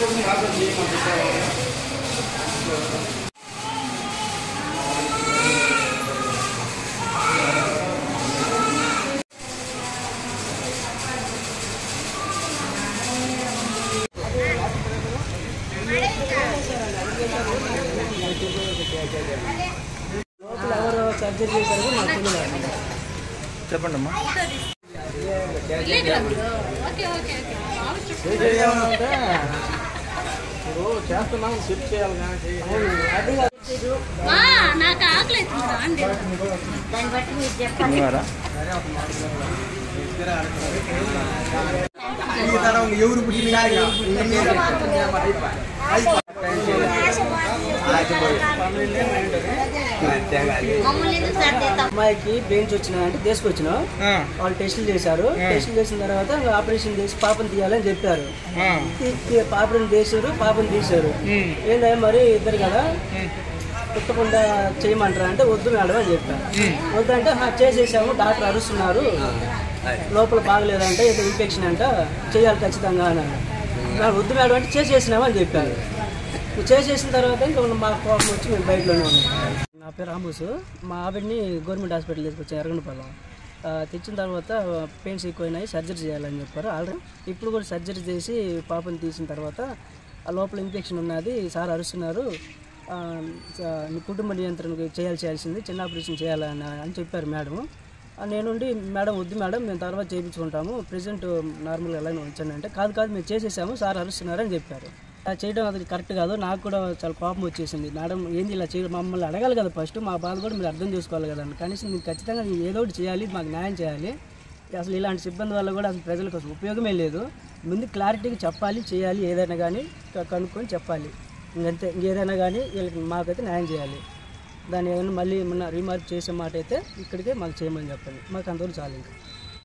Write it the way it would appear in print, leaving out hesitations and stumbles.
ఎవరు సర్జరీ చేశారు నాకు తెలియదు. చెప్పండి అమ్మా. ఇప్పుడు చేస్తున్నాం సెట్ చేయాలి కానీ నాకు ఆకలి అవుతుంది. ఎవరు అమ్మాయికి పెయిన్స్ వచ్చినాయంటే తీసుకొచ్చినాం. వాళ్ళు టెస్టులు చేశారు. టెస్టులు చేసిన తర్వాత ఆపరేషన్ చేసి పాపను తీయాలని చెప్పారు. పాపను తీశారు. ఏంటంటే మరి ఇద్దరు కదా పుట్టకుండా చేయమంటారా అంటే వద్దు మేడం అని చెప్పారు. వద్దంటే చేసేసాము, డాక్టర్ అరుస్తున్నారు, లోపల బాగలేదంటే ఏదో ఇన్ఫెక్షన్ అంట, చేయాలి ఖచ్చితంగా అన్నారు. వద్దు మేడం అంటే చేసేసినాము అని చెప్పారు. చేసేసిన తర్వాత ఇంకా మా కోపం వచ్చి మేము బయటలోనే ఉన్నాం. నా పేరు రాంబూసు. మా ఆవిడని గవర్నమెంట్ హాస్పిటల్ తీసుకొచ్చాం ఎర్రగొండపాలెం. తెచ్చిన తర్వాత పెయిన్స్ ఎక్కువైనాయి, సర్జరీ చేయాలని చెప్పారు. ఆల్రెడీ ఇప్పుడు కూడా సర్జరీ చేసి పాపని తీసిన తర్వాత ఆ లోపల ఇన్ఫెక్షన్ ఉన్నది, సార్ అరుస్తున్నారు, కుటుంబ నియంత్రణకు చేయాల్సింది, చిన్న ఆపరేషన్ చేయాలని అని చెప్పారు మేడం. నేనుండి మేడం వద్దు మేడం మేము తర్వాత చేయించుకుంటాము, ప్రెజెంట్ నార్మల్గా ఎలాగైనా ఉంచండి అంటే కాదు మేము చేసేసాము, సార్ అరుస్తున్నారు అని చెప్పారు. చేయడం అది కరెక్ట్ కాదు. నాకు కూడా చాలా కోపం వచ్చేసింది. మేడం ఏంది ఇలా చేయడం, మమ్మల్ని అడగాలి కదా ఫస్ట్, మా బాధ కూడా మీరు అర్థం చేసుకోవాలి కదా. కనీసం మీరు ఖచ్చితంగా ఏదో ఒకటి చేయాలి, మాకు న్యాయం చేయాలి. అసలు ఇలాంటి సిబ్బంది వల్ల కూడా అసలు ప్రజలకు అసలు ఉపయోగమే లేదు. ముందు క్లారిటీగా చెప్పాలి, చేయాలి, ఏదైనా కానీ కనుక్కొని చెప్పాలి. ఇంకంతే, ఇంకేదైనా కానీ వీళ్ళకి మాకైతే న్యాయం చేయాలి. దాన్ని ఏమైనా మళ్ళీ ఏమన్నా రీమార్క్ చేసే మాట అయితే ఇక్కడికే మాకు చేయమని చెప్పండి, మాకు అంతవరకు చాలు ఇంకా.